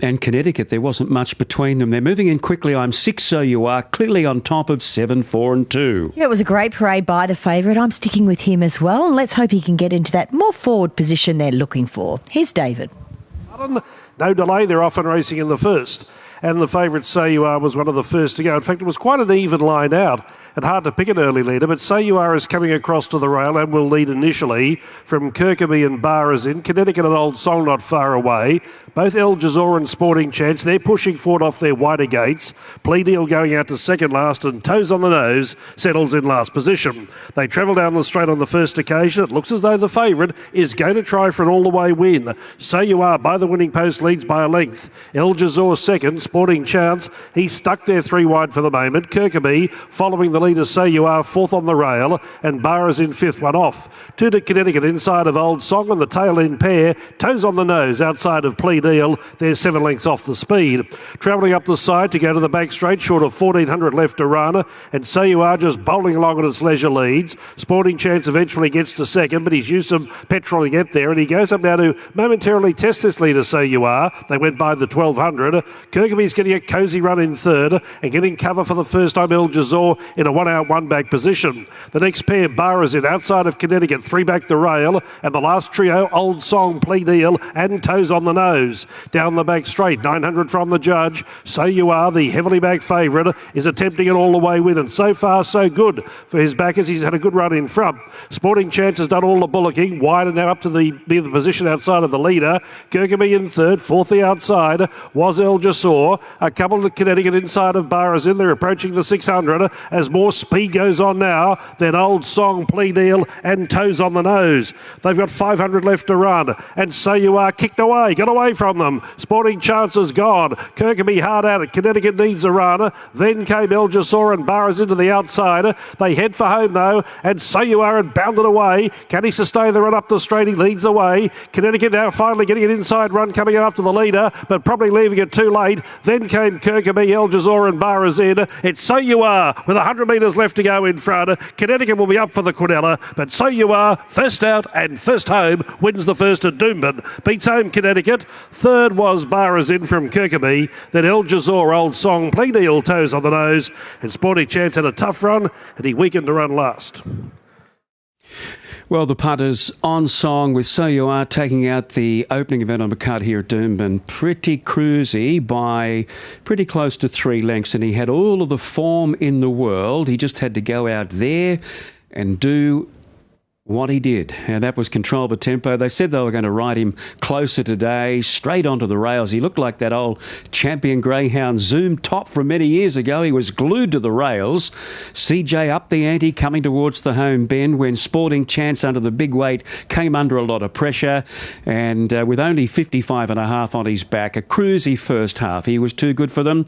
and Connecticut. There wasn't much between them. They're moving in quickly. I'm 6, So You Are, clearly on top of 7, 4 and 2. Yeah, it was a great parade by the favourite. I'm sticking with him as well. And let's hope he can get into that more forward position they're looking for. Here's David. No delay, they're off and racing in the first. And the favourite, So You Are, was one of the first to go. In fact, it was quite an even line out and hard to pick an early leader, but So You Are is coming across to the rail and will lead initially from Kirkby and Barras in. Connecticut and Old Song not far away. Both El Jazor and Sporting Chance, they're pushing forward off their wider gates. Plea Deal going out to second last, and Toes on the Nose settles in last position. They travel down the straight on the first occasion. It looks as though the favourite is going to try for an all-the-way win. So You Are by the winning post leads by a length. El Jazor second, Sporting Chance, he's stuck there 3 wide for the moment. Kirkby following the leader, So You Are, fourth on the rail, and Barras in fifth, one off. 2 to Connecticut inside of Old Song, and the tail end pair, Toes on the Nose outside of Plea Deal. They're 7 lengths off the speed. Travelling up the side to go to the back straight, short of 1400 left to run, and So You Are just bowling along at its leisure leads. Sporting Chance eventually gets to second, but he's used some petrol to get there, and he goes up now to momentarily test this leader, So You Are. They went by the 1200. Kirkby's getting a cosy run in third and getting cover for the first time, El Jazor in a 1 out 1 back position. The next pair, Barras in outside of Connecticut, 3 back the rail, and the last trio, Old Song, Plea Deal and Toes on the Nose. Down the back straight, 900 from the judge. So You Are, the heavily backed favourite, is attempting an all-the-way win, and so far so good for his backers. He's had a good run in front. Sporting Chance has done all the bullocking, wide and now up to near the position outside of the leader. Kirkby in third, fourth the outside was El Jazor. A couple of Connecticut inside of Barras in. They're approaching the 600 as more speed goes on now. Then Old Song, Plea Deal and Toes on the Nose. They've got 500 left to run, and So You Are kicked away, got away from them. Sporting Chance is gone. Kirkby hard at it. Connecticut needs a run. Then came El Jazor and Barras into the outside. They head for home though, and So You Are had bounded away. Can he sustain the run up the straight? He leads the way. Connecticut now finally getting an inside run coming after the leader, but probably leaving it too late. Then came Kirkby, El Jazor and Barras in. It's So You Are with 100 metres left to go in front. Connecticut will be up for the Quinella, but So You Are, first out and first home, wins the first at Doomben. Beats home Connecticut. Third was Barras in from Kirkby. Then El Jazor, Old Song, Plea Deal, Toes on the Nose. And Sporting Chance had a tough run, and he weakened to run last. Well, the punters on song with So You Are taking out the opening event on the card here at Doomben. Pretty cruisy by pretty close to 3 lengths, and he had all of the form in the world. He just had to go out there and do what he did, and that was control the tempo. They said they were going to ride him closer today, straight onto the rails. He looked like that old champion greyhound Zoom Top from many years ago. He was glued to the rails. CJ up the ante coming towards the home bend when Sporting Chance under the big weight came under a lot of pressure, and with only 55.5 on his back, a cruisy first half. He was too good for them.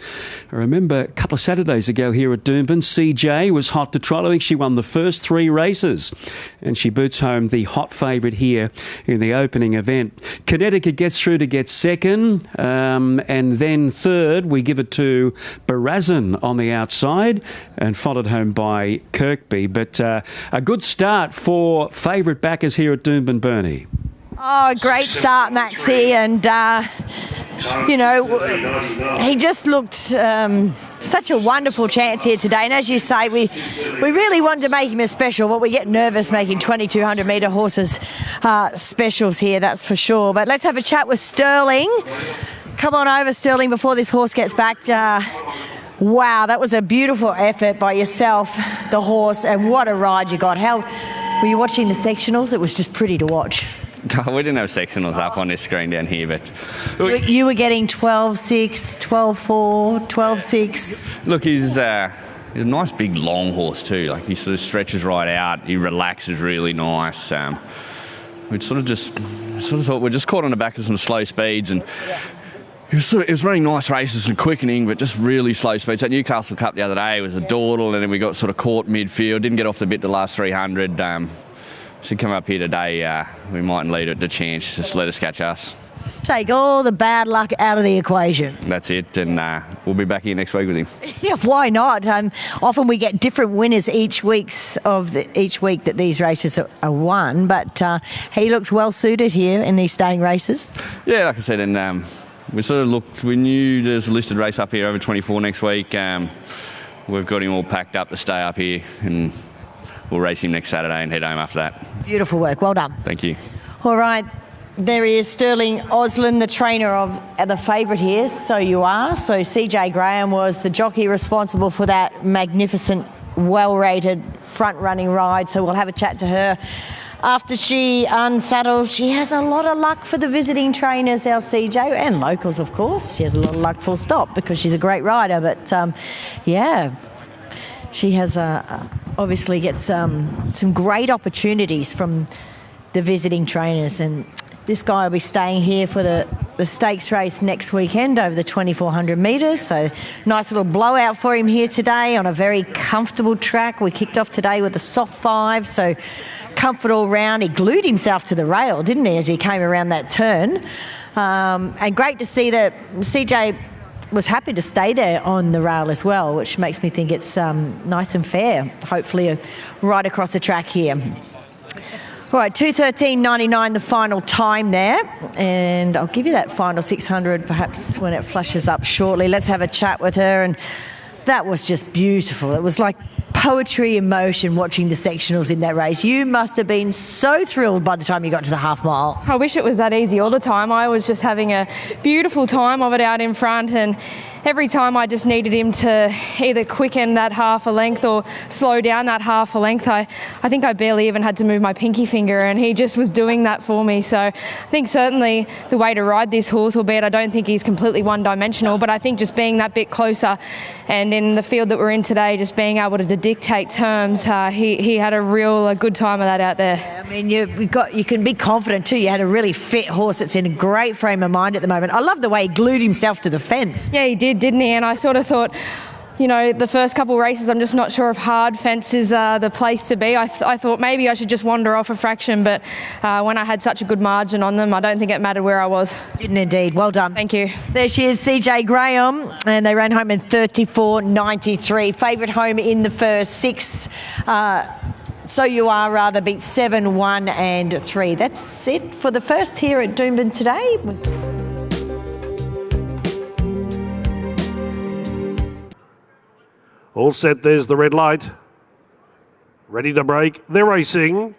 I remember a couple of Saturdays ago here at Doomben, CJ was hot to trot. I think she won the first 3 races, and she boots home the hot favourite here in the opening event. Connecticut gets through to get second, and then third we give it to Barazin on the outside, and followed home by Kirkby. But a good start for favourite backers here at Doomben, Bernie. Oh, great start, Maxie, and you know, he just looked such a wonderful chance here today. And as you say, we really wanted to make him a special, but we get nervous making 2,200 metre horses specials here, that's for sure. But let's have a chat with Sterling. Come on over, Sterling, before this horse gets back. Wow, that was a beautiful effort by yourself, the horse, and what a ride you got. How were you watching the sectionals? It was just pretty to watch. We didn't have sectionals up on this screen down here, but... You were getting 12.6, 12.4, 12.6. Look, he's a nice big long horse too. Like, he sort of stretches right out. He relaxes really nice. We sort of thought we're just caught on the back of some slow speeds, and it was running nice races and quickening, but just really slow speeds. That Newcastle Cup the other day was a dawdle, and then we got sort of caught midfield. Didn't get off the bit the last 300. Should come up here today, we mightn't lead it to chance. Just let us catch us. Take all the bad luck out of the equation. That's it, and we'll be back here next week with him. Yeah, why not? Often we get different winners each week that these races are won, but he looks well suited here in these staying races. Yeah, like I said, and we sort of looked. We knew there's a listed race up here over 24 next week. We've got him all packed up to stay up here, and we'll race him next Saturday and head home after that. Beautiful work. Well done. Thank you. All right. There is Sterling Oslin, the trainer of the favourite here, So You Are. So CJ Graham was the jockey responsible for that magnificent, well-rated front-running ride. So we'll have a chat to her after she unsaddles. She has a lot of luck for the visiting trainers, our CJ, and locals, of course. She has a lot of luck full stop because she's a great rider. But, yeah, she has obviously gets some great opportunities from the visiting trainers. And this guy will be staying here for the stakes race next weekend over the 2,400 metres. So nice little blowout for him here today on a very comfortable track. We kicked off today with a soft 5, so comfort all round. He glued himself to the rail, didn't he, as he came around that turn. And great to see that CJ was happy to stay there on the rail as well, which makes me think it's nice and fair, hopefully right across the track here. All right, 2:13.99 the final time there, and I'll give you that final 600 perhaps when it flashes up shortly. Let's have a chat with her, and that was just beautiful. It was like poetry in motion watching the sectionals in that race. You must have been so thrilled by the time you got to the half mile. I wish it was that easy all the time. I was just having a beautiful time of it out in front, and every time I just needed him to either quicken that half a length or slow down that half a length. I think I barely even had to move my pinky finger, and he just was doing that for me. So I think certainly the way to ride this horse, albeit I don't think he's completely one-dimensional, but I think just being that bit closer and in the field that we're in today, just being able to dictate terms, he had a good time of that out there. Yeah, I mean, you can be confident too. You had a really fit horse that's in a great frame of mind at the moment. I love the way he glued himself to the fence. Yeah, he didn't he? And I sort of thought, you know, the first couple of races, I'm just not sure if hard fence is the place to be. I thought maybe I should just wander off a fraction, but when I had such a good margin on them, I don't think it mattered where I was. Didn't indeed. Well done. Thank you. There she is, CJ Graham, and they ran home in 34.93. Favourite home in the first 6. So You Are rather beat 7, 1 and 3. That's it for the first here at Doomben today. All set, there's the red light. Ready to break. They're racing.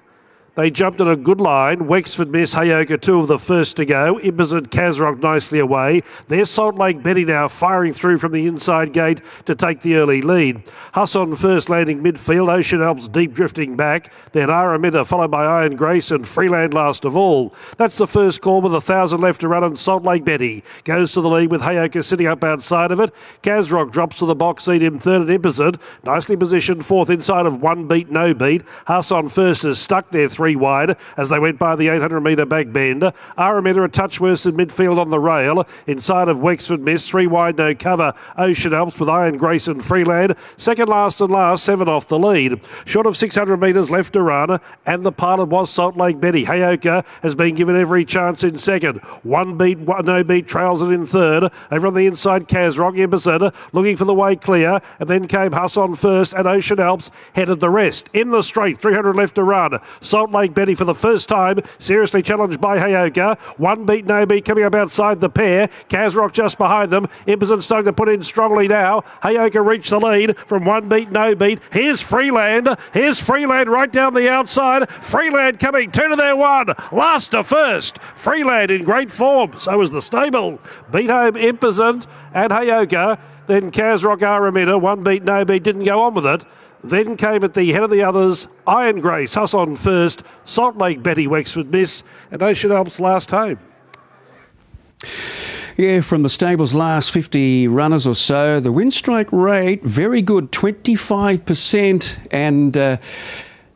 They jumped in a good line. Wexford Miss, Hayoka, 2 of the first to go. Ibbers Kazrock nicely away. There's Salt Lake Betty now firing through from the inside gate to take the early lead. Hasson first landing midfield. Ocean Alps deep drifting back. Then Araminta followed by Iron Grace and Freeland last of all. That's the first call with 1,000 left to run, and Salt Lake Betty goes to the lead with Hayoka sitting up outside of it. Kazrock drops to the box seat in third, and Ibbers nicely positioned fourth inside of One Beat No Beat. Hasson first is stuck there 3 wide as they went by the 800-metre back bend. Araminta a touch worse in midfield on the rail. Inside of Wexford Miss, 3 wide, no cover. Ocean Alps with Iron Grace and Freeland. Second last and last, 7 off the lead. Short of 600 metres left to run, and the pilot was Salt Lake Betty. Hayoka has been given every chance in second. One Beat, No Beat trails it in third. Over on the inside, Kazrock, Ibbers looking for the way clear, and then came Hasson first, and Ocean Alps headed the rest. In the straight, 300 left to run. Salt Lake Betty for the first time, seriously challenged by Hayoka. One Beat, No Beat coming up outside the pair. Kazrock just behind them. Ibbers starting to put in strongly now. Hayoka reached the lead from One Beat, No Beat. Here's Freeland. Here's Freeland right down the outside. Freeland coming 2 to their 1. Last to first. Freeland in great form. So was the stable. Beat home Ibbers and Hayoka. Then Kazrock, Araminta. One Beat, No Beat didn't go on with it. Then came at the head of the others, Iron Grace, Hasson first, Salt Lake Betty, Wexford Miss, and Ocean Alps last home. Yeah, from the stable's last 50 runners or so, the win strike rate, very good, 25%, and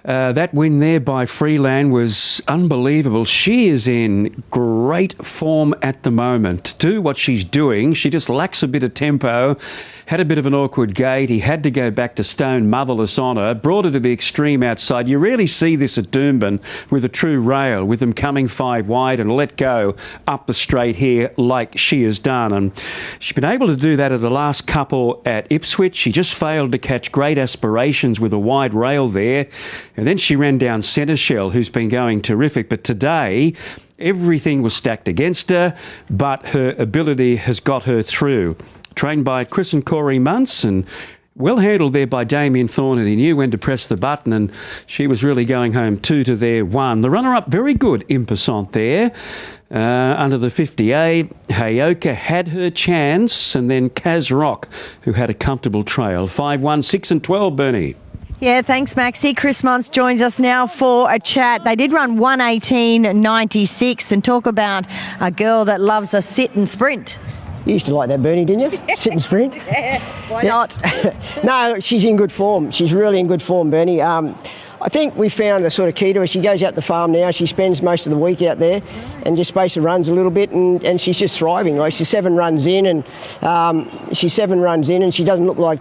that win there by Freeland was unbelievable. She is in great form at the moment. To do what she's doing, she just lacks a bit of tempo, had a bit of an awkward gait. He had to go back to stone motherless on her, brought her to the extreme outside. You rarely see this at Doomben with a true rail, with them coming 5 wide and let go up the straight here like she has done. And she's been able to do that at the last couple at Ipswich. She just failed to catch Great Aspirations with a wide rail there. And then she ran down Centre Shell, who's been going terrific. But today, Everything was stacked against her, but her ability has got her through. Trained by Chris and Corey Muntz and well handled there by Damien Thorne, and he knew when to press the button, and she was really going home 2 to their 1. The runner-up, very good, Impersant there. Under the 50A, Hayoka had her chance, and then Kaz Rock, who had a comfortable trail. 5-1, 6 and 12, Bernie. Yeah, thanks, Maxie. Chris Muntz joins us now for a chat. They did run 1:18.96, and talk about a girl that loves a sit and sprint. You used to like that, Bernie, didn't you? Sit and sprint. Yeah, why not? No, she's in good form. She's really in good form, Bernie. I think we found the sort of key to her. She goes out the farm now. She spends most of the week out there and just basically runs a little bit, and she's just thriving. Like, she's 7 runs in, and she doesn't look like,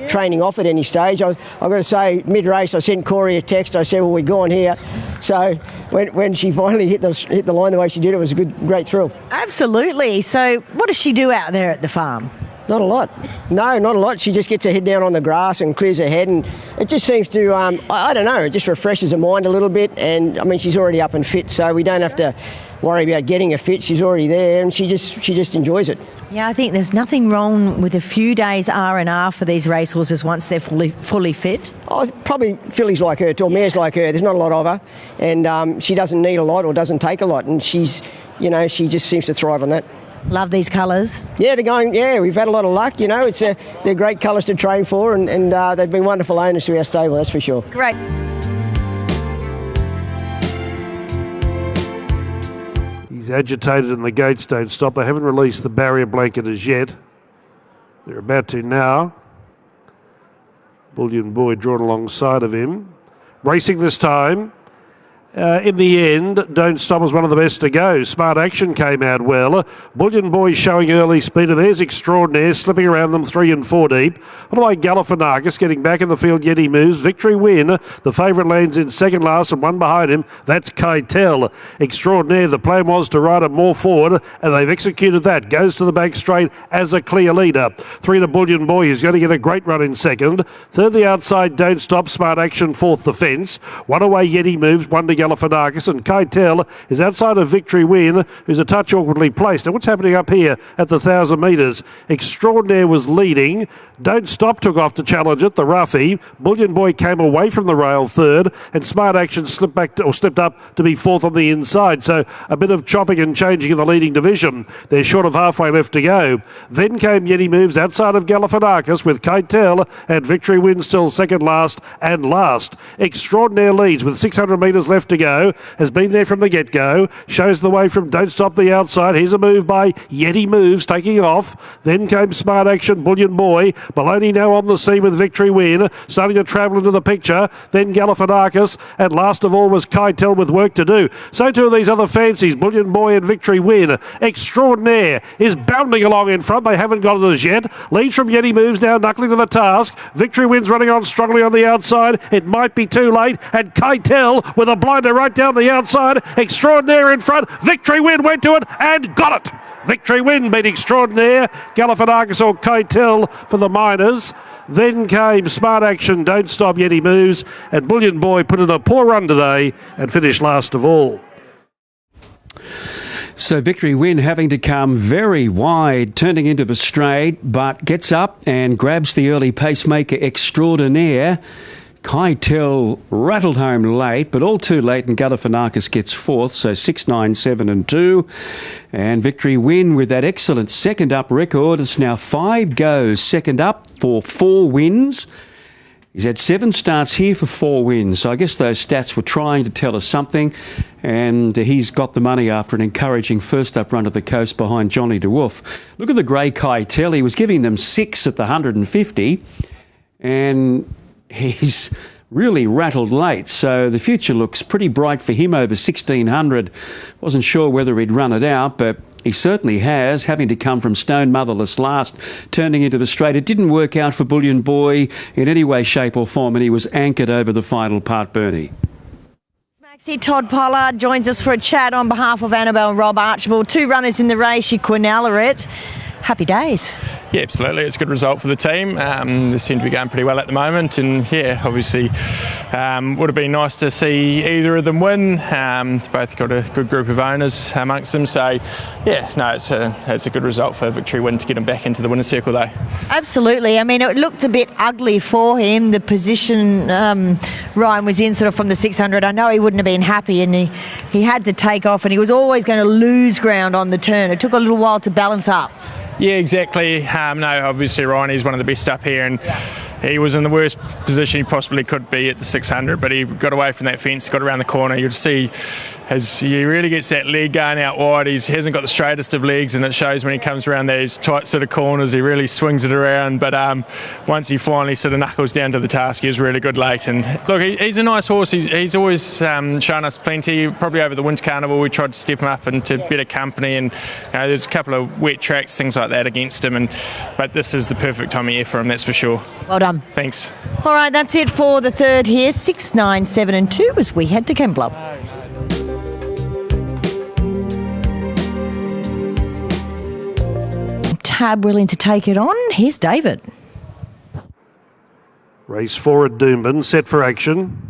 training off at any stage. I've got to say, mid-race, I sent Corey a text. I said, well, we're going here. So when she finally hit the line the way she did, it was a great thrill. Absolutely. So what does she do out there at the farm? Not a lot. No, not a lot. She just gets her head down on the grass and clears her head, and it just seems to, I don't know, it just refreshes her mind a little bit. And, I mean, she's already up and fit, so we don't have to worry about getting her fit. She's already there, and she just enjoys it. Yeah, I think there's nothing wrong with a few days R&R for these racehorses once they're fully fit. Oh, probably fillies like her, or mares like her. There's not a lot of her, and she doesn't need a lot or doesn't take a lot, and she just seems to thrive on that. Love these colours. Yeah, they're going. Yeah, we've had a lot of luck. They're great colours to train for, and they've been wonderful owners to our stable. That's for sure. Great. He's agitated and the gates don't stop. They haven't released the barrier blanket as yet. They're about to now. Bullion Boy drawn alongside of him. Racing this time. In the end, Don't Stop was one of the best to go. Smart Action came out well. Bullion Boy showing early speed, and there's Extraordinaire slipping around them 3 and 4 deep. On the way, Galifianakis getting back in the field, yet he moves. Victory Win, the favourite, lands in second last, and one behind him, that's Keitel. Extraordinaire, the plan was to ride him more forward, and they've executed that. Goes to the back straight as a clear leader. 3 to Bullion Boy, who's going to get a great run in second. Third, the outside, Don't Stop. Smart Action, fourth, the fence. One away, yet he moves. 1 to Galifianakis, and Keitel is outside of Victory Win, who's a touch awkwardly placed. Now, what's happening up here at the 1,000 metres? Extraordinaire was leading. Don't Stop took off to challenge it, the roughie. Bullion Boy came away from the rail third, and Smart Action slipped up to be fourth on the inside. So a bit of chopping and changing in the leading division. They're short of halfway left to go. Then came Yeti Moves outside of Galifianakis with Keitel and Victory Win still second last and last. Extraordinaire leads with 600 metres left to go. Has been there from the get-go. Shows the way from Don't Stop the outside. Here's a move by Yeti Moves taking off. Then came Smart Action, Bullion Boy. Maloney now on the scene with Victory Win. Starting to travel into the picture. Then Galifianakis. And last of all was Keitel with work to do. So too are these other fancies, Bullion Boy and Victory Win. Extraordinaire is bounding along in front. They haven't got it as yet. Leads from Yeti Moves now, knuckling to the task. Victory Win's running on strongly on the outside. It might be too late. And Keitel with a blinder right down the outside. Extraordinaire in front. Victory Win went to it and got it. Victory Win beat Extraordinaire. Galifianakis or Keitel for the Miners. Then came Smart Action, Don't Stop, Yeti Moves, and Bullion Boy put in a poor run today and finished last of all. So Victory Win having to come very wide, turning into the straight, but gets up and grabs the early pacemaker Extraordinaire. Keitel rattled home late, but all too late, and Galifianakis gets fourth, so 6, 9, 7 and 2. And Victory Win with that excellent second up record. It's now 5 goes second up for 4 wins. He's had 7 starts here for 4 wins, so I guess those stats were trying to tell us something, and he's got the money after an encouraging first up run to the coast behind Johnny DeWolf. Look at the grey Keitel. He was giving them 6 at the 150, and he's really rattled late, so the future looks pretty bright for him over 1,600. Wasn't sure whether he'd run it out, but he certainly has, having to come from Stone Motherless last, turning into the straight. It didn't work out for Bullion Boy in any way, shape or form, and he was anchored over the final part, Bernie. Maxie, Todd Pollard joins us for a chat on behalf of Annabelle and Rob Archibald. 2 runners in the race, you quinella it. happy days. Yeah, absolutely. It's a good result for the team. They seem to be going pretty well at the moment, and yeah, obviously would have been nice to see either of them win. Both got a good group of owners amongst them, so yeah, no, it's a good result for Victory Win to get him back into the winner's circle though. Absolutely. I mean, it looked a bit ugly for him, the position Ryan was in sort of from the 600. I know he wouldn't have been happy, and he had to take off, and he was always going to lose ground on the turn. It took a little while to balance up. Yeah, exactly. No, obviously Ryan is one of the best up here, and he was in the worst position he possibly could be at the 600, but he got away from that fence, got around the corner. You'd see as he really gets that leg going out wide, he hasn't got the straightest of legs, and it shows when he comes around those tight sort of corners. He really swings it around, but once he finally sort of knuckles down to the task, he was really good late. And look, he's a nice horse. He's always shown us plenty. Probably over the Winter Carnival we tried to step him up into better company, and there's a couple of wet tracks, things like that against him, but this is the perfect time of year for him, that's for sure. Well done. Thanks. All right, that's it for the third here, 6, 9, 7 and 2 as we head to Kembla. Tab willing to take it on. Here's David. Race 4 at Doomben, set for action.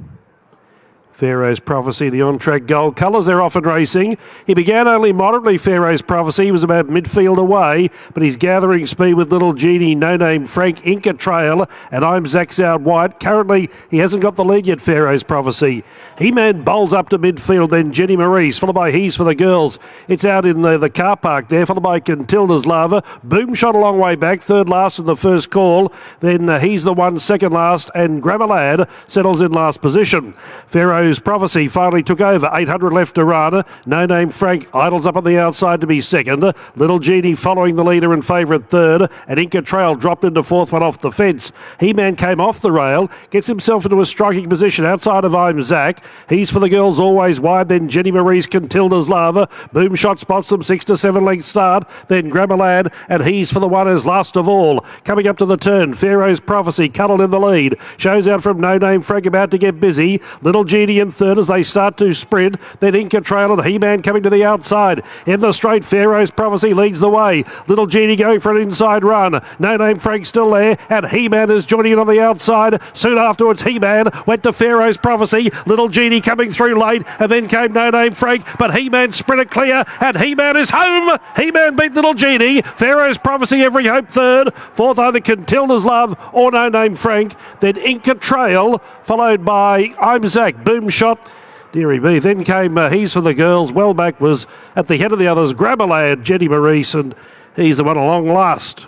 Pharaoh's Prophecy, the on-track gold colours, they're off and racing. He began only moderately, Pharaoh's Prophecy. He was about midfield away, but he's gathering speed with Little Genie, No Name Frank, Inca Trail, and I'm Zach's out white. Currently, he hasn't got the lead yet, Pharaoh's Prophecy. He-Man bowls up to midfield, then Jenny Marie's, followed by He's for the Girls. It's out in the car park there, followed by Cantilda's Lava. Boom shot a long way back, third last in the first call. Then He's the One, second last, and Grammar Lad settles in last position. Pharaoh's Prophecy finally took over, 800 left to run. No Name Frank idles up on the outside to be second. Little Genie following the leader and favourite third, and Inca Trail dropped into fourth one off the fence. He-Man came off the rail, gets himself into a striking position outside of I'm Zach. He's for the Girls always wide, then Jenny Marie's Cantilda's Lava. Boom shot spots them 6 to 7 length start, then Grammar Lad, and He's for the One is last of all. Coming up to the turn, Pharaoh's Prophecy cuddled in the lead, shows out from No Name Frank about to get busy. Little Genie in third as they start to sprint, then Inca Trail and He-Man coming to the outside. In the straight, Pharaoh's Prophecy leads the way. Little Genie going for an inside run. No Name Frank still there, and He-Man is joining in on the outside. Soon afterwards, He-Man went to Pharaoh's Prophecy. Little Genie coming through late, and then came No Name Frank, but He-Man sprinted clear, and He-Man is home. He-Man beat Little Genie. Pharaoh's Prophecy, Every Hope third. Fourth, either Cantilda's Love or No Name Frank. Then Inca Trail, followed by I'm Zach. Boom shot. Deary me. Then came He's for the Girls. Well back was at the head of the others, Grammar Lad, Jenny Maurice, and He's the one along last.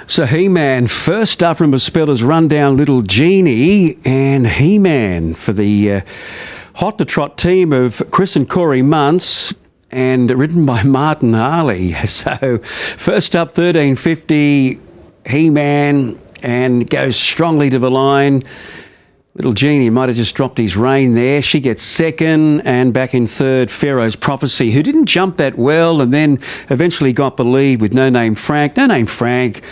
So He-Man first up from a speller's run down Little Genie, and He-Man for the Hot to Trot team of Chris and Corey Muntz, and ridden by Martin Harley. So first up 1350 He-Man, and goes strongly to the line. Little Genie might have just dropped his rein there. She gets second, and back in third, Pharaoh's Prophecy, who didn't jump that well and then eventually got the lead with No Name Frank. No Name Frank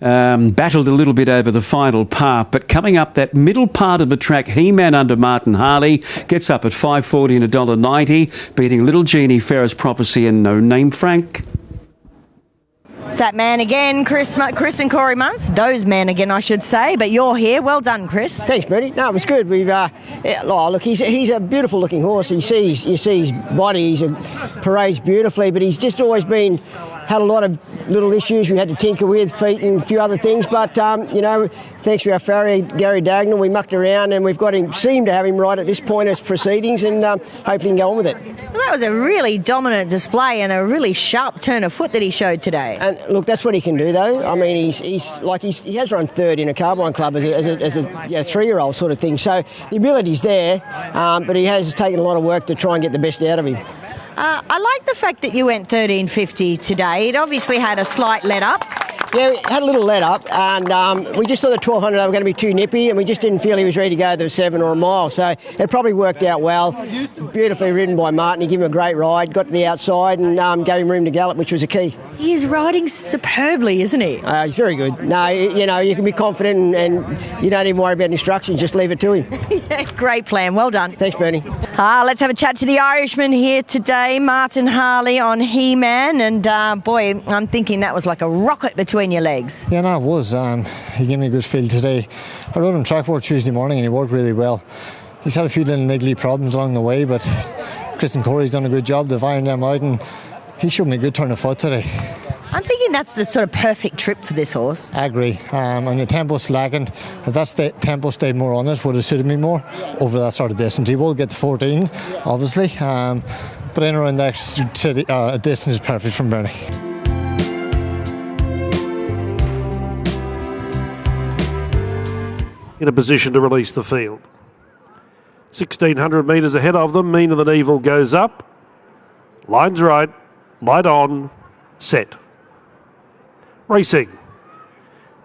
battled a little bit over the final part, but coming up that middle part of the track, He-Man under Martin Harley gets up at $5.40 and $1.90, beating Little Genie, Pharaoh's Prophecy, and No Name Frank. It's that man again, Chris and Corey Muntz. Those men again, I should say. But you're here. Well done, Chris. Thanks, Bernie. No, it was good. We've look, he's a beautiful looking horse. You see his body. He parades beautifully, but he's just always had a lot of little issues we had to tinker with, feet and a few other things. But thanks to our farrier Gary Dagnall, we mucked around and we've seemed to have him right at this point as proceedings, and hopefully he can go on with it. Well, that was a really dominant display and a really sharp turn of foot that he showed today. And look, that's what he can do, though. I mean, he has run third in a Carbine Club as a 3-year-old sort of thing. So the ability's there, but he has taken a lot of work to try and get the best out of him. I like the fact that you went 1350 today. It obviously had a slight let up. Yeah, it had a little let up, and we just thought the 1200 they were going to be too nippy, and we just didn't feel he was ready to go the 7 or a mile. So it probably worked out well. Beautifully ridden by Martin. He gave him a great ride, got to the outside, and gave him room to gallop, which was a key. He is riding superbly, isn't he? He's very good. No, you can be confident, and you don't even worry about instructions. Just leave it to him. Yeah, great plan. Well done. Thanks, Bernie. Let's have a chat to the Irishman here today, Martin Harley on He-Man. And boy, I'm thinking that was like a rocket between your legs. Yeah, no, it was. He gave me a good feel today. I rode him track work Tuesday morning and he worked really well. He's had a few little niggly problems along the way, but Chris and Corey's done a good job of ironing them out, and he showed me a good turn of foot today. I'm thinking that's the sort of perfect trip for this horse. I agree. And the tempo slackened. If that tempo stayed more on it, would have suited me more over that sort of distance. He will get the 14, obviously, but in around that distance is perfect from Bernie. In a position to release the field. 1,600 metres ahead of them. Meaner Than Evil goes up. Line's right. Light on. Set. Racing.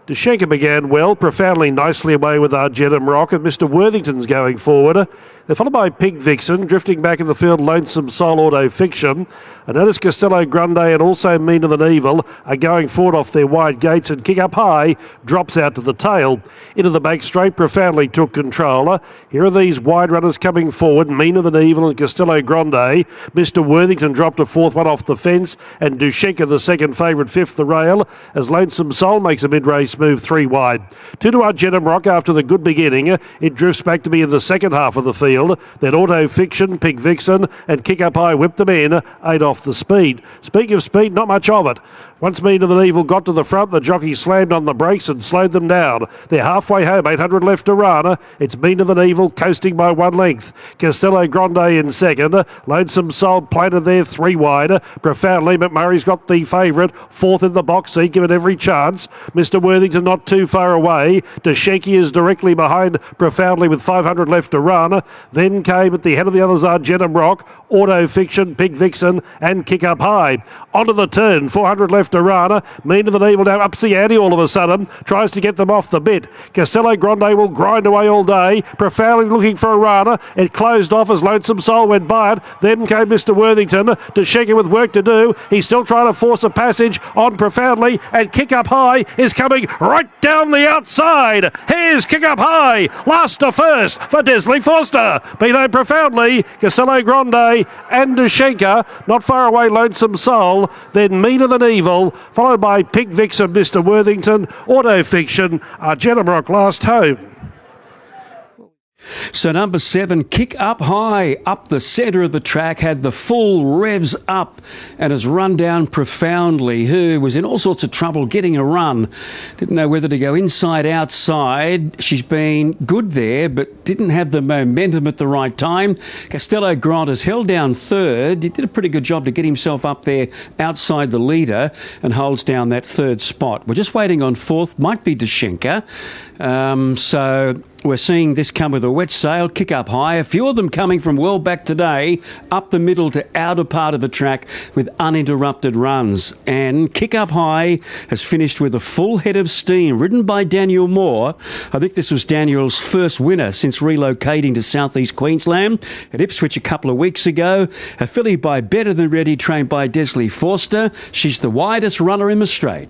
Dushenka began well, profoundly nicely away with Argentum Rock, and Mr. Worthington's going forward. They're followed by Pink Vixen, drifting back in the field, Lonesome Soul, Auto Fiction. And notice Castello Grande and also Meaner Than Evil are going forward off their wide gates, and Kick Up High drops out to the tail. Into the back straight, profoundly took control. Here are these wide runners coming forward, Meaner Than Evil and Castello Grande. Mr. Worthington dropped a fourth one off the fence, and Dushenka, the second favourite, fifth the rail, as Lonesome Soul makes a mid-race move 3 wide. 2 to Argentum Rock after the good beginning. It drifts back to be in the second half of the field. Then Auto Fiction, Pink Vixen and Kick Up High whipped them in, 8 off the speed. Speaking of speed, not much of it. Once Meaner Than Evil got to the front, the jockey slammed on the brakes and slowed them down. They're halfway home, 800 left to run. It's Meaner Than Evil coasting by 1 length. Castello Grande in second. Lonesome Soul planted there 3 wide. Profoundly, McMurray's got the favourite. 4th in the box seat, given every chance. Mr. Worthington not too far away. Dushenki is directly behind Profoundly with 500 left to run. Then came at the head of the others Argentum Rock, Auto Fiction, Pink Vixen and Kick Up High. Onto the turn, 400 left to run. Meaner Than Evil now ups the ante all of a sudden, tries to get them off the bit. Castello Grande will grind away all day, Profoundly looking for a runner. It closed off as Lonesome Soul went by it. Then came Mr. Worthington, Dushenka with work to do. He's still trying to force a passage on Profoundly, and Kick Up High is coming right down the outside. Here's Kick Up High, last to first for Desley Forster. Below Profoundly, Castello Grande and Dushenka. Not far away, Lonesome Soul. Then Meaner Than Evil, followed by Pink Vixen, Mr. Worthington, Auto Fiction, Argentum Rock last home. So number 7, Kick Up High, up the centre of the track, had the full revs up and has run down Profoundly, who was in all sorts of trouble getting a run. Didn't know whether to go inside, outside. She's been good there, but didn't have the momentum at the right time. Castello Grande has held down third. He did a pretty good job to get himself up there outside the leader and holds down that third spot. We're just waiting on fourth, might be Dushenka. So we're seeing this come with a wet sail. Kick Up High, a few of them coming from well back today, up the middle to outer part of the track with uninterrupted runs. And Kick Up High has finished with a full head of steam, ridden by Daniel Moore. I think this was Daniel's first winner since relocating to southeast Queensland at Ipswich a couple of weeks ago. A filly by Better Than Ready, trained by Desley Forster. She's the widest runner in the straight.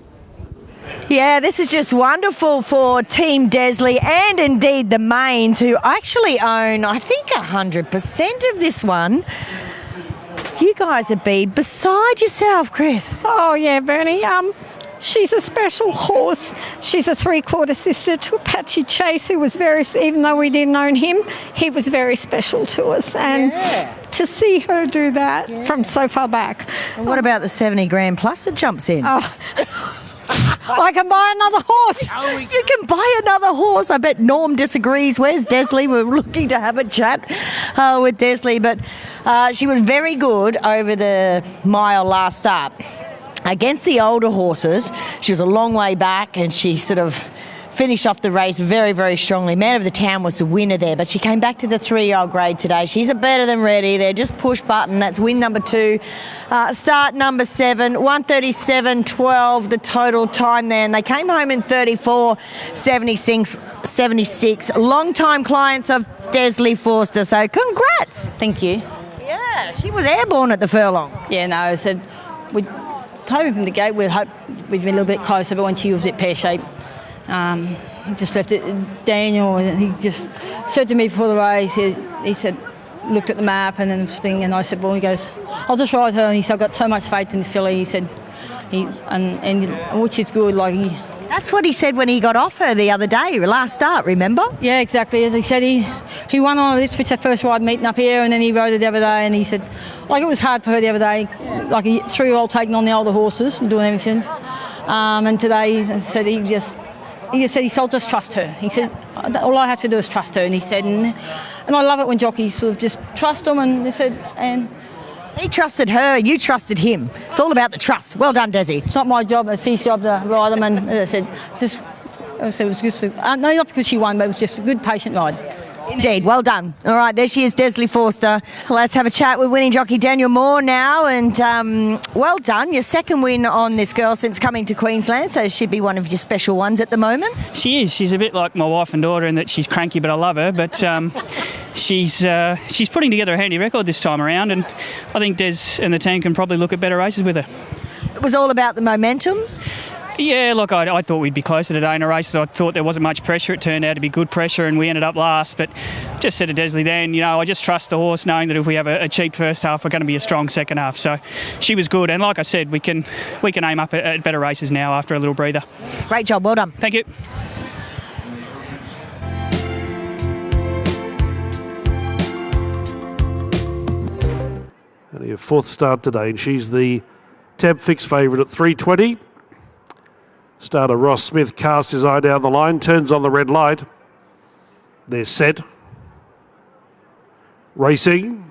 Yeah, this is just wonderful for Team Desley and indeed the Mains, who actually own, I think, 100% of this one. You guys would be beside yourself, Chris. Oh, yeah, Bernie. She's a special horse. She's a 3/4 sister to Apache Chase, who was even though we didn't own him, he was very special to us. And to see her do that from so far back. And what about the 70 grand plus that jumps in? I can buy another horse. You can buy another horse. I bet Norm disagrees. Where's Desley? We're looking to have a chat with Desley. But she was very good over the mile last up. Against the older horses, she was a long way back and she sort of finished off the race very, very strongly. Man of the Town was the winner there, but she came back to the 3-year-old grade today. She's a Better Than Ready. They're just push button. That's win number 2. Start number 7, 1:37.12 the total time there. And they came home in 34.76. Long-time clients of Desley Forster. So congrats. Thank you. Yeah, she was airborne at the furlong. Yeah, no, I said, we hoping from the gate we'd hope we'd be a little bit closer, but when she was a bit pear-shaped, just left it. Daniel, he just said to me before the race, he said, looked at the map and everything, and I said, well, he goes, I'll just ride her. And he said, I've got so much faith in this filly. He said, and which is good. That's what he said when he got off her the other day, last start, remember? Yeah, exactly. As he said, he won on Ipswich that first ride meeting up here, and then he rode it the other day, and he said, it was hard for her the other day, like a 3-year-old taking on the older horses and doing everything. And today, as I said, he just said, I'll just trust her. He said, all I have to do is trust her. And he said, and I love it when jockeys sort of just trust them. And he said, and he trusted her, you trusted him. It's all about the trust. Well done, Desi. It's not my job, it's his job to ride them. And as I said, it was just, no, not because she won, but it was just a good, patient ride. Indeed, well done. All right, there she is, Desley Forster. Let's have a chat with winning jockey Daniel Moore now. And well done, your second win on this girl since coming to Queensland, so she'd be one of your special ones at the moment. She is. She's a bit like my wife and daughter in that she's cranky, but I love her. But she's putting together a handy record this time around, and I think Des and the team can probably look at better races with her. It was all about the momentum. Yeah, look, I thought we'd be closer today in a race. I thought there wasn't much pressure. It turned out to be good pressure, and we ended up last. But just said to Desley then, I just trust the horse, knowing that if we have a cheap first half, we're going to be a strong second half. So she was good, and like I said, we can aim up at better races now after a little breather. Great job, well done. Thank you. Only her fourth start today, and she's the tab fix favourite at 3.20. Starter Ross Smith casts his eye down the line, turns on the red light. They're set. Racing.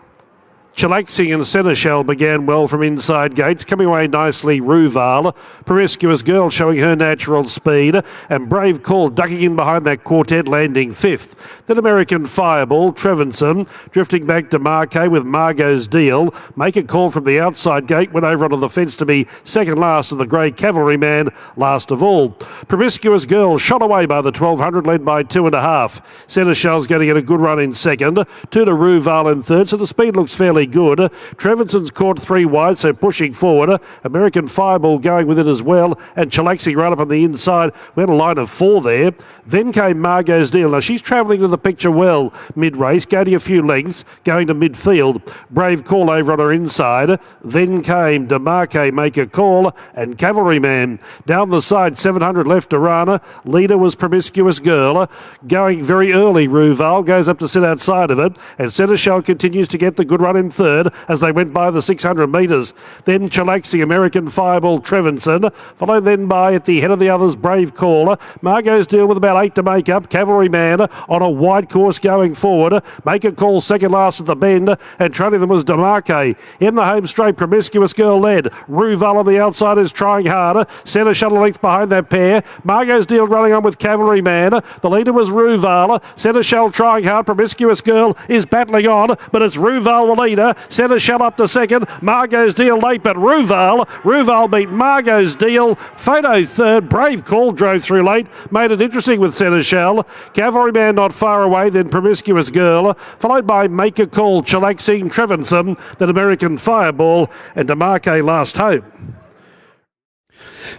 Chillaxing and Seneschal began well from inside gates. Coming away nicely, Ruval. Promiscuous Girl showing her natural speed. And Brave Call ducking in behind that quartet, landing fifth. Then American Fireball, Trevinson, drifting back to Marquet with Margot's Deal. Make a Call from the outside gate, went over onto the fence to be second last, and the Grey Cavalryman last of all. Promiscuous Girl shot away by the 1200, led by 2.5. Seneschal's going to get a good run in second. 2 to Ruval in third, so the speed looks fairly good. Trevinson's caught 3 wide, so pushing forward. American Fireball going with it as well, and Chillaxing right up on the inside. We had a line of 4 there. Then came Margot's Deal. Now she's travelling to the picture well mid-race, gaining a few lengths, going to midfield. Brave Call over on her inside. Then came DeMarque, Make a Call, and Cavalryman. Down the side, 700 left to run. Leader was Promiscuous Girl. Going very early, Ruval goes up to sit outside of it, and Seneschal continues to get the good run in third as they went by the 600 metres. Then Chillaxing, American Fireball, Trevinson, followed then by at the head of the others, Brave Call. Margot's Deal with about 8 to make up. Cavalryman on a wide course going forward. Make a Call second last at the bend, and trailing them was DeMarque. In the home straight, Promiscuous Girl led. Ruval on the outside is trying harder. Centre shuttle length behind that pair. Margot's Deal running on with Cavalryman. The leader was Ruval. Centre shell trying hard. Promiscuous Girl is battling on, but it's Ruval the leader. Seneschal up to second. Margot's Deal late, but Ruval beat Margot's Deal. Photo third. Brave Call drove through late. Made it interesting with Seneschal. Cavalryman not far away, then Promiscuous Girl. Followed by Make a Call, Chillaxing, Trevinson, then American Fireball, and DeMarque last home.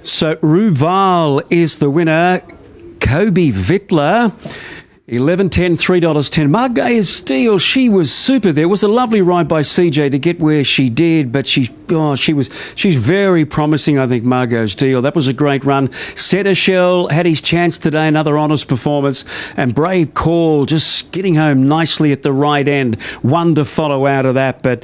So Ruval is the winner. Kobe Vittler. $11.10, $3.10. Margot's Deal, she was super there. It was a lovely ride by CJ to get where she did, but she's very promising, I think, Margot's Deal. That was a great run. Seneschal had his chance today, another honest performance, and Brave Call just getting home nicely at the right end. One to follow out of that, but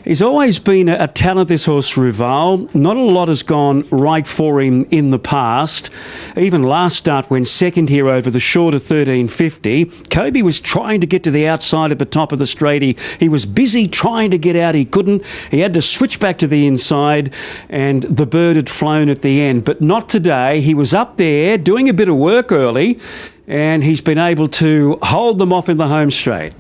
he's always been a talent, this horse, Ruval. Not a lot has gone right for him in the past. Even last start went second here over the shorter 13.50. Kobe was trying to get to the outside at the top of the straight. He was busy trying to get out. He couldn't. He had to switch back to the inside, and the bird had flown at the end. But not today. He was up there doing a bit of work early, and he's been able to hold them off in the home straight.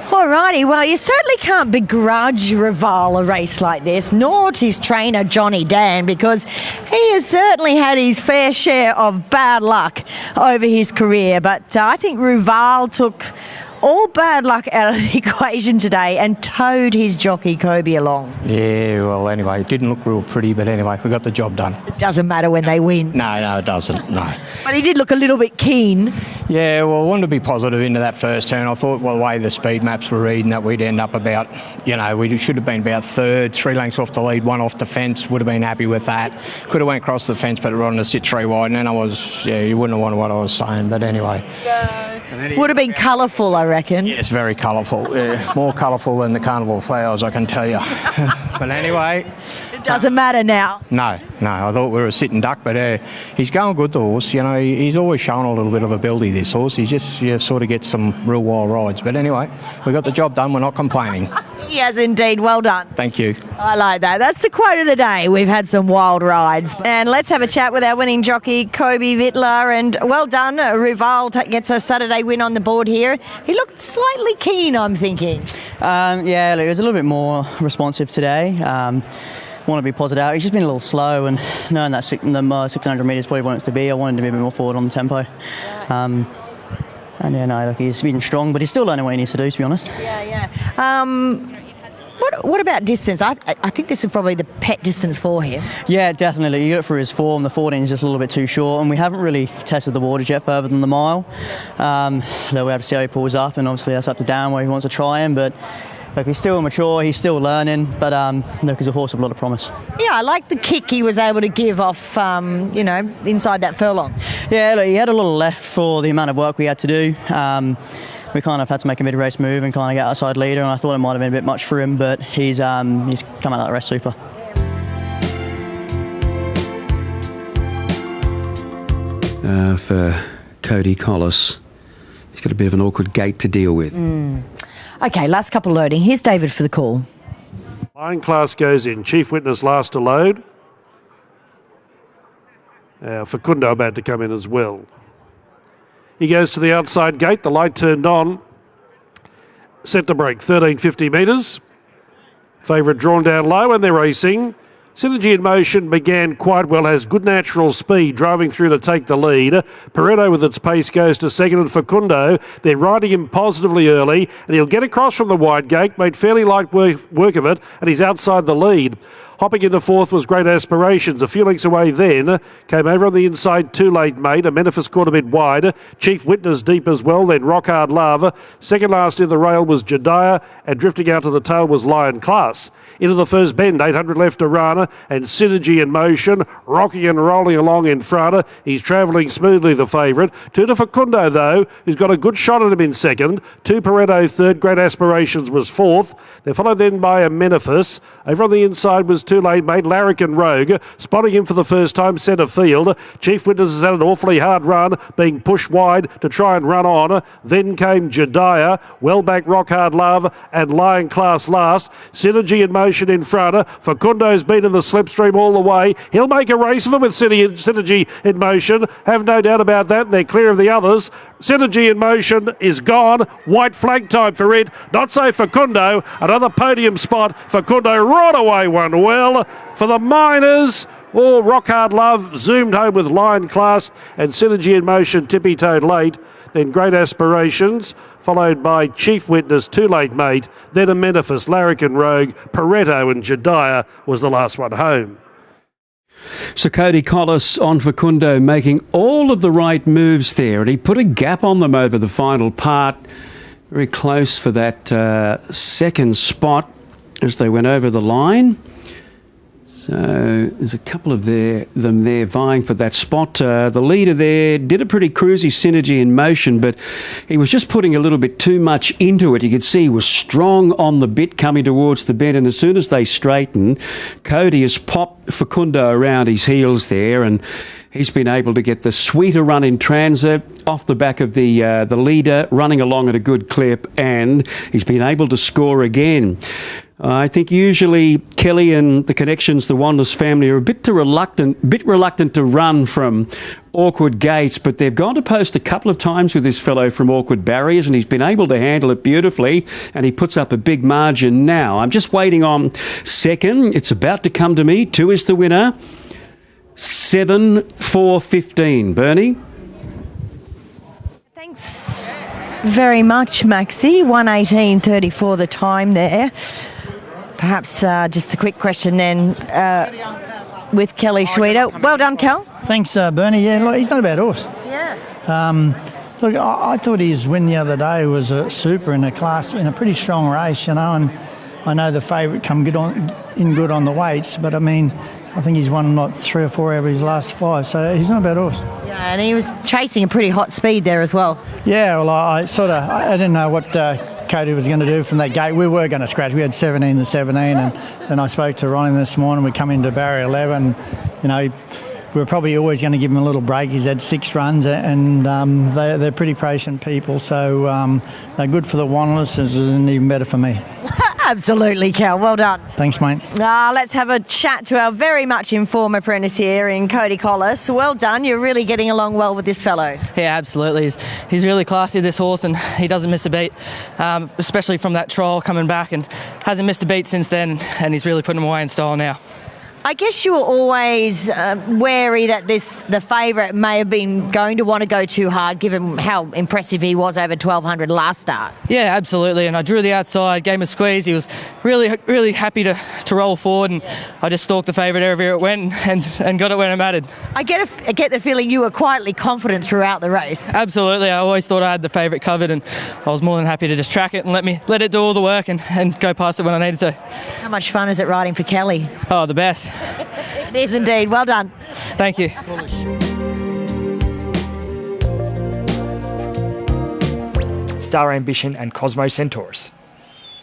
Alrighty, well, you certainly can't begrudge Ruval a race like this, nor his trainer Johnny Dan, because he has certainly had his fair share of bad luck over his career. But I think Ruval took all bad luck out of the equation today and towed his jockey Kobe along. Yeah, well, anyway, it didn't look real pretty, but anyway, we got the job done. It doesn't matter when they win. No, it doesn't, no. But he did look a little bit keen Yeah, well, I wanted to be positive into that first turn. I thought, well, the way the speed maps were reading, that we'd end up about, we should have been about third, 3 lengths off the lead, 1 off the fence. Would have been happy with that. Could have went across the fence, but wanted to sit 3 wide. And then you wouldn't have wanted what I was saying. But anyway. Would have been colourful, I reckon. Yeah, it's very colourful. Yeah, more colourful than the carnival flowers, I can tell you. But anyway. It doesn't matter now. No, I thought we were a sitting duck, but he's going good, the horse. He's always shown a little bit of ability, this horse. He just sort of gets some real wild rides. But anyway, we got the job done. We're not complaining. Yes, indeed. Well done. Thank you. I like that. That's the quote of the day. We've had some wild rides. And let's have a chat with our winning jockey, Kobe Vittler. And well done. Rival gets a Saturday win on the board here. He looked slightly keen, I'm thinking. Yeah, he was a little bit more responsive today. Want to be positive out. He's just been a little slow, and knowing that 600 metres probably wants to be, I wanted to be a bit more forward on the tempo. Look, he's been strong, but he's still learning what he needs to do, to be honest. Yeah. What about distance? I think this is probably the pet distance for him. Yeah, definitely. You look for his form. The 14 is just a little bit too short, and we haven't really tested the waters yet further than the mile. We have to see how he pulls up, and obviously that's up to Dan where he wants to try him, but look, he's still immature, he's still learning, but look, he's a horse with a lot of promise. Yeah, I like the kick he was able to give off, inside that furlong. Yeah, look, he had a little left for the amount of work we had to do. We kind of had to make a mid-race move and kind of get outside leader, and I thought it might have been a bit much for him, but he's come out of the rest super. For Cody Collis, he's got a bit of an awkward gait to deal with. Okay, last couple loading. Here's David for the call. Line class goes in. Chief Witness last to load. Facundo about to come in as well. He goes to the outside gate. The light turned on. Set to break. 1350 metres. Favourite drawn down low and they're racing. Synergy in Motion began quite well, has good natural speed, driving through to take the lead. Pareto with its pace goes to second, and Facundo, they're riding him positively early, and he'll get across from the wide gate, made fairly light work of it, and he's outside the lead. Hopping into fourth was Great Aspirations. A few lengths away then. Came over on the inside, Too Late Mate. Amenephis caught a bit wide. Chief Witness deep as well. Then Rock Hard Love. Second last in the rail was Jediah. And drifting out to the tail was Lion Class. Into the first bend, 800 left to run. And Synergy in Motion. Rocking and rolling along in front. He's travelling smoothly, the favourite. 2 to Facundo, though, who's got a good shot at him in second. 2 Pareto third. Great Aspirations was fourth. They're followed then by Amenephis. Over on the inside was Too Late Mate, Larrikin Rogue, spotting him for the first time centre field. Chief Witness has had an awfully hard run, being pushed wide to try and run on. Then came Jediah, well back Rock Hard Love, and Lion Class last. Synergy in Motion in front. Facundo's been in the slipstream all the way. He'll make a race of it with Synergy in Motion. Have no doubt about that. They're clear of the others. Synergy in Motion is gone. White flag time for it. Not so Facundo. Another podium spot. Facundo right away won well. For the Miners, Rock Hard Love zoomed home with Lion Class, and Synergy in Motion tippy-toed late. Then Great Aspirations, followed by Chief Witness, Too Late Mate. Then Amenephis, Larrikin Rogue, Pareto and Jediah was the last one home. So Cody Collis on Facundo making all of the right moves there, and he put a gap on them over the final part. Very close for that second spot as they went over the line. So there's a couple of them there vying for that spot. The leader there did a pretty cruisy Synergy in Motion, but he was just putting a little bit too much into it. You could see he was strong on the bit coming towards the bend, and as soon as they straighten, Cody has popped Facundo around his heels there, and he's been able to get the sweeter run in transit off the back of the leader, running along at a good clip, and he's been able to score again. I think usually Kelly and the Connections, the Wanderers family, are a bit reluctant to run from awkward gates, but they've gone to post a couple of times with this fellow from awkward barriers, and he's been able to handle it beautifully, and he puts up a big margin now. I'm just waiting on second. It's about to come to me. 2 is the winner. 7-4-15. Bernie? Thanks very much, Maxie. 1:18:34 the time there. Perhaps just a quick question then with Kelly Schweida. Well done, Kel. Thanks, Bernie. Yeah, look, he's not a bad horse. Yeah. Look, I thought his win the other day was a super in a class, in a pretty strong race, and I know the favourite come good on the weights, but I mean, I think he's won like 3 or 4 out of his last 5, so he's not a bad horse. Yeah, and he was chasing a pretty hot speed there as well. Yeah, well, I didn't know what Cody was going to do from that gate. We were going to scratch. We had 17 to 17, and then I spoke to Ronnie this morning. We come into barrier 11. You know, we were probably always going to give him a little break. He's had 6 runs, and they're pretty patient people, so they're good for the Wanderers and even better for me. Absolutely, Cal. Well done. Thanks, mate. Let's have a chat to our very much informed apprentice here in Cody Collis. Well done. You're really getting along well with this fellow. Yeah, absolutely. He's really classy, this horse, and he doesn't miss a beat, especially from that trial coming back, and hasn't missed a beat since then, and he's really putting him away in style now. I guess you were always wary that the favourite may have been going to want to go too hard, given how impressive he was over 1200 last start. Yeah, absolutely. And I drew the outside, gave him a squeeze. He was really, really happy to roll forward, and I just stalked the favourite everywhere it went and got it when it mattered. I get the feeling you were quietly confident throughout the race. Absolutely. I always thought I had the favourite covered, and I was more than happy to just track it and let it do all the work and go past it when I needed to. How much fun is it riding for Kelly? Oh, the best. It is indeed. Well done. Thank you. Star Ambition and Cosmo Centaurus.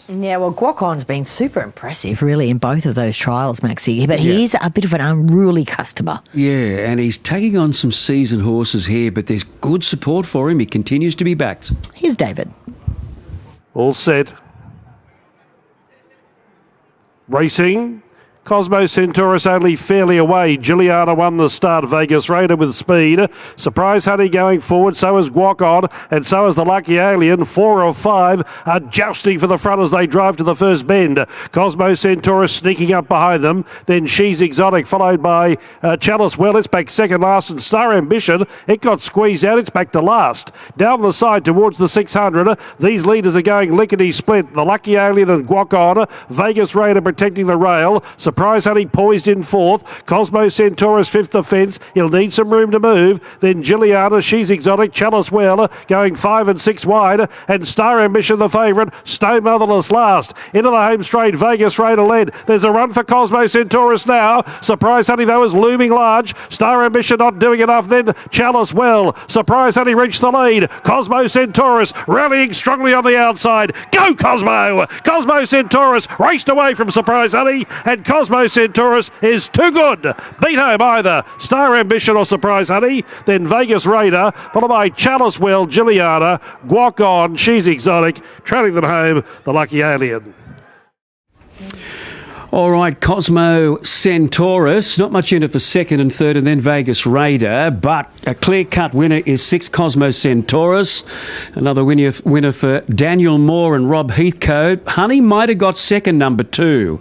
Yeah, well, Guocon's been super impressive, really, in both of those trials, Maxie. But he's a bit of an unruly customer. Yeah, and he's taking on some seasoned horses here, but there's good support for him. He continues to be backed. Here's David. All set. Racing. Cosmo Centaurus only fairly away. Giuliana won the start. Vegas Raider with speed. Surprise Honey going forward. So is Guocon. And so is the Lucky Alien. 4 of 5 are jousting for the front as they drive to the first bend. Cosmo Centaurus sneaking up behind them. Then She's Exotic, followed by Chalice Well. It's back second last. And Star Ambition, it got squeezed out. It's back to last. Down the side towards the 600. These leaders are going lickety-split. The Lucky Alien and Guocon. Vegas Raider protecting the rail. Surprise Honey poised in 4th. Cosmo Centaurus 5th offence. He'll need some room to move. Then Giuliana, She's Exotic, Chalice Well going 5 and 6 wide. And Star Ambition the favourite. Stone Motherless last. Into the home straight. Vegas Raider led. There's a run for Cosmo Centaurus now. Surprise Honey though is looming large. Star Ambition not doing enough. Then Chalice Well. Surprise Honey reached the lead. Cosmo Centaurus rallying strongly on the outside. Go Cosmo! Cosmo Centaurus raced away from Surprise Honey, and Cosmo Centaurus is too good. Beat home either Star Ambition or Surprise Honey. Then Vegas Raider, followed by Chalice Well, Giuliana, Guocon, She's Exotic, trailing them home, the Lucky Alien. All right, Cosmo Centaurus, not much in it for second and third, and then Vegas Raider, but a clear-cut winner is 6 Cosmo Centaurus. Another winner for Daniel Moore and Rob Heathcote. Honey might have got second, number 2.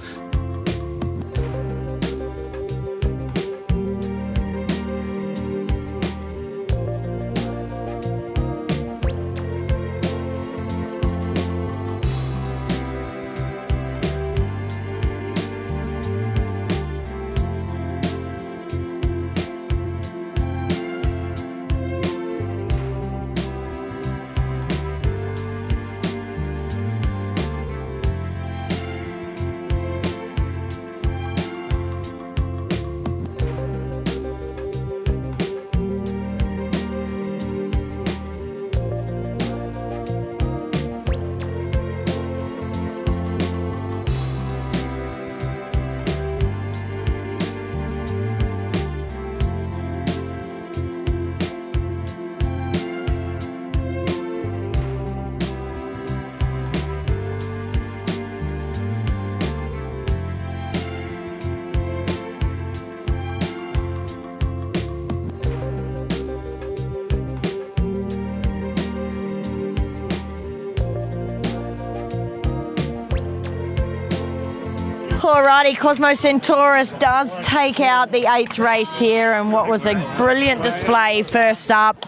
Alrighty, Cosmo Centaurus does take out the 8th race here, and what was a brilliant display first up.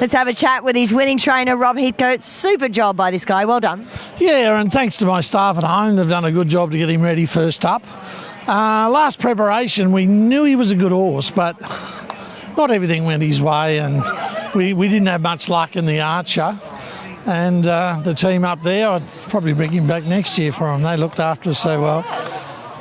Let's have a chat with his winning trainer, Rob Heathcote. Super job by this guy. Well done. Yeah, and thanks to my staff at home. They've done a good job to get him ready first up. Last preparation, we knew he was a good horse, but not everything went his way, and we didn't have much luck in the Archer. And the team up there, I'd probably bring him back next year for them. They looked after us so well.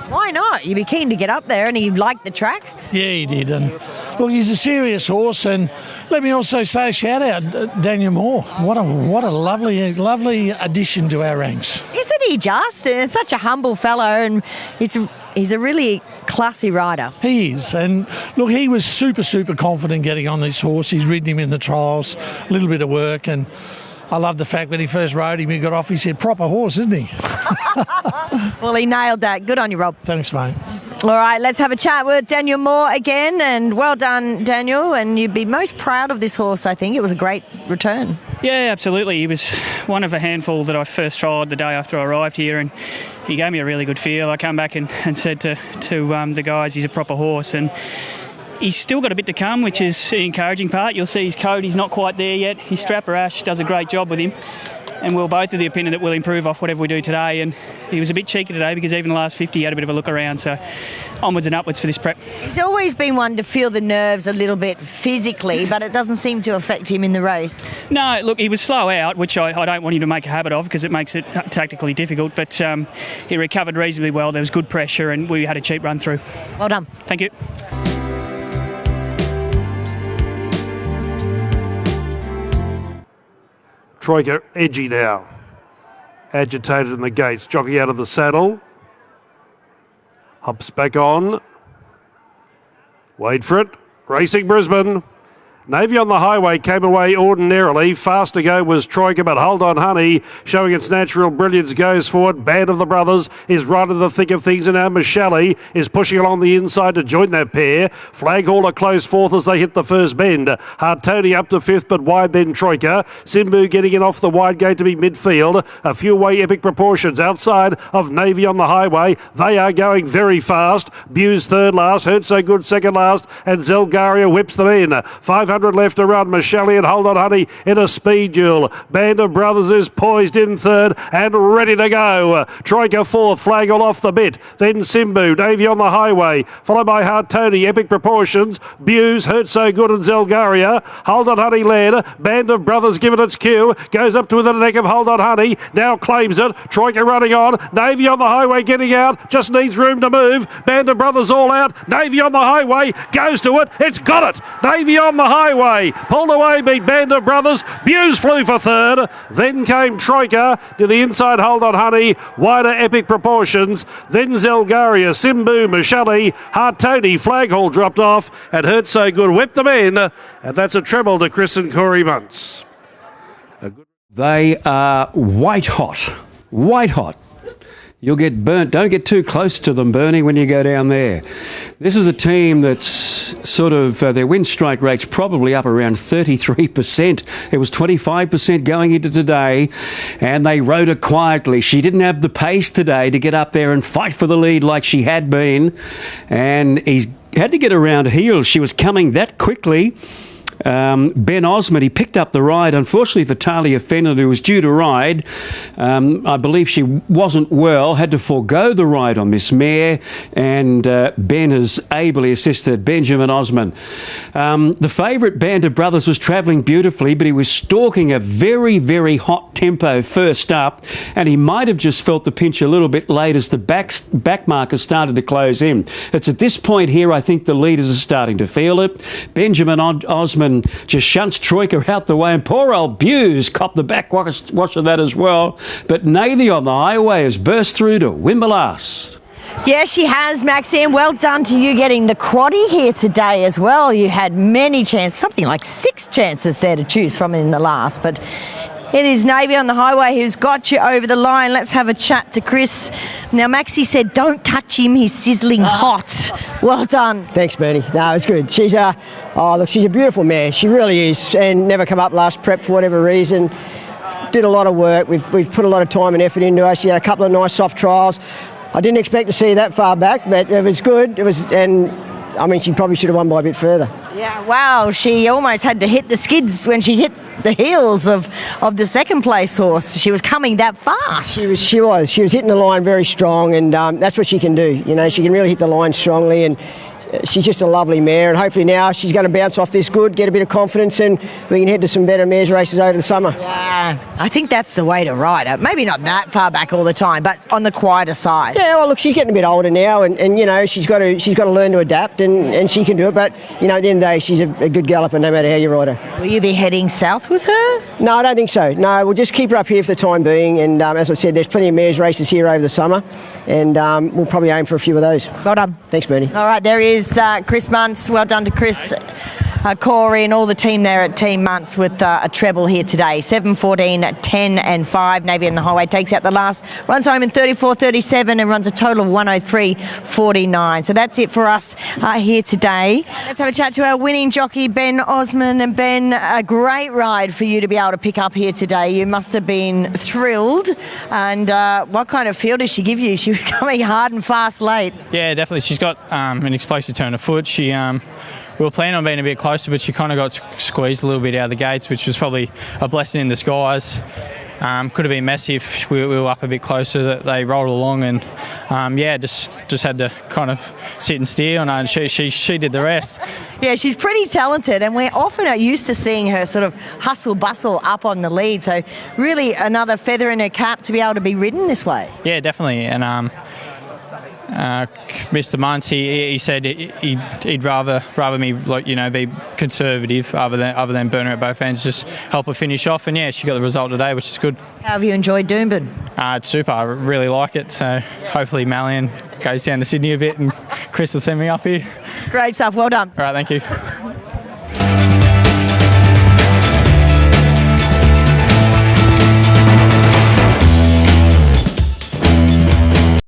Why not? You'd be keen to get up there, and he liked the track. Yeah, he did. And look, he's a serious horse. And let me also say, shout out Daniel Moore. What a lovely addition to our ranks. Isn't he just? And such a humble fellow, and he's a really classy rider. He is. And look, he was super confident getting on this horse. He's ridden him in the trials, a little bit of work, and I love the fact when he first rode him, he got off, he said, proper horse, isn't he? Well, he nailed that. Good on you, Rob. Thanks, mate. All right, let's have a chat with Daniel Moore again. And well done, Daniel. And you'd be most proud of this horse, I think. It was a great return. Yeah, absolutely. He was one of a handful that I first tried the day after I arrived here, and he gave me a really good feel. I come back and said to the guys, he's a proper horse. And he's still got a bit to come, which is the encouraging part. You'll see his coat, he's not quite there yet. His strapper Ash does a great job with him. And we're both of the opinion that we'll improve off whatever we do today. And he was a bit cheeky today because even the last 50 he had a bit of a look around. So onwards and upwards for this prep. He's always been one to feel the nerves a little bit physically, but it doesn't seem to affect him in the race. No, look, he was slow out, which I don't want him to make a habit of because it makes it tactically difficult. But he recovered reasonably well. There was good pressure and we had a cheap run through. Well done. Thank you. Troika edgy now. Agitated in the gates. Jockey out of the saddle. Hops back on. Wait for it. Racing Brisbane. Navy on the Highway came away ordinarily. Fast to go was Troika, but Hold On Honey, showing its natural brilliance, goes forward. Band of the Brothers is right in the thick of things, and now Michele is pushing along the inside to join that pair. Flaghauler close fourth as they hit the first bend. Hard Tony up to fifth, but wide bend Troika. Simbu getting in off the wide gate to be midfield. A few away Epic Proportions outside of Navy on the Highway. They are going very fast. Buse third last, Hurt So Good second last, and Zelgaria whips them in. 500 left to run. Michele and Hold On Honey in a speed duel. Band of Brothers is poised in third and ready to go. Troika fourth, Flagle off the bit. Then Simbu, Navy on the Highway, followed by Hard Tony, Epic Proportions, Buse, Hurt So Good and Zelgaria. Hold On Honey led. Band of Brothers given its cue. Goes up to within a neck of Hold On Honey. Now claims it. Troika running on. Navy on the Highway getting out. Just needs room to move. Band of Brothers all out. Navy on the Highway goes to it. It's got it. Navy on the Highway. Pulled away, beat Band of Brothers. Buse flew for third. Then came Troika to the inside. Hold On Honey. Wider Epic Proportions. Then Zelgaria, Simbu, Michele, Hard Tony, Flaghall dropped off, and Hurt So Good whipped them in. And that's a treble to Chris and Corey Muntz. They are white hot. White hot. You'll get burnt. Don't get too close to them, Bernie, when you go down there. This is a team that's sort of, their win strike rate's probably up around 33%. It was 25% going into today, and they rode her quietly. She didn't have the pace today to get up there and fight for the lead like she had been, and he's had to get around heels. She was coming that quickly. Ben Osmond, he picked up the ride. Unfortunately for Talia Fenton, who was due to ride, I believe she wasn't well, had to forego the ride on this mare, and Ben has ably assisted Benjamin Osmond. The favourite, Band of Brothers, was travelling beautifully, but he was stalking a very, very hot tempo first up, and he might have just felt the pinch a little bit late as the back markers started to close in. It's at this point here I think the leaders are starting to feel it. Benjamin Osmond just shunts Troika out the way, and poor old Buse copped the backwash of that as well. But Navy on the Highway has burst through to win the last. Yeah, she has, Maxine. Well done to you getting the quaddie here today as well. You had many chances, something like 6 chances there to choose from in the last, but it is Navy on the Highway who's got you over the line. Let's have a chat to Chris. Now, Maxie said, don't touch him. He's sizzling hot. Well done. Thanks, Bernie. No, it's good. She's she's a beautiful mare. She really is, and never come up last prep for whatever reason. Did a lot of work. We've put a lot of time and effort into her. She had a couple of nice soft trials. I didn't expect to see that far back, but it was good. She probably should have won by a bit further. Yeah, wow. She almost had to hit the skids when she hit the heels of the second place horse. She was coming that fast. She was hitting the line very strong, and that's what she can do. You know, she can really hit the line strongly, and she's just a lovely mare, and hopefully now she's going to bounce off this good, get a bit of confidence, and we can head to some better mares races over the summer. Yeah, I think that's the way to ride her. Maybe not that far back all the time, but on the quieter side. Yeah, well, look, she's getting a bit older now, and you know, she's got to learn to adapt, and she can do it. But you know, at the end of the day, she's a good galloper no matter how you ride her. Will you be heading south with her? No, I don't think so. No, we'll just keep her up here for the time being, and as I said, there's plenty of mares races here over the summer, and we'll probably aim for a few of those. Well done. Thanks, Bernie. All right, there is Chris Muntz. Well done to Chris, Corey and all the team there at Team Muntz with a treble here today. 7:14, 10 and 5. Navy and the Highway takes out the last. Runs home in 34.37 and runs a total of 103.49. So that's it for us here today. Let's have a chat to our winning jockey, Ben Osman. And Ben, a great ride for you to be able to pick up here today. You must have been thrilled. And what kind of feel does she give you? She was coming hard and fast late. Yeah, definitely. She's got an explosive turn of foot. We were planning on being a bit closer, but she kind of got squeezed a little bit out of the gates, which was probably a blessing in disguise. Could have been messy if we were up a bit closer. They rolled along, and just had to kind of sit and steer on her, and she did the rest. Yeah, she's pretty talented, and we're often used to seeing her sort of hustle bustle up on the lead. So really, another feather in her cap to be able to be ridden this way. Yeah, definitely, and. Mr. Muntz, he said he'd rather me be conservative other than burn her at both ends, just help her finish off, and yeah, she got the result today, which is good. How have you enjoyed Doomben? It's super. I really like it. So hopefully Malian goes down to Sydney a bit, and Chris will send me up here. Great stuff. Well done. All right, thank you.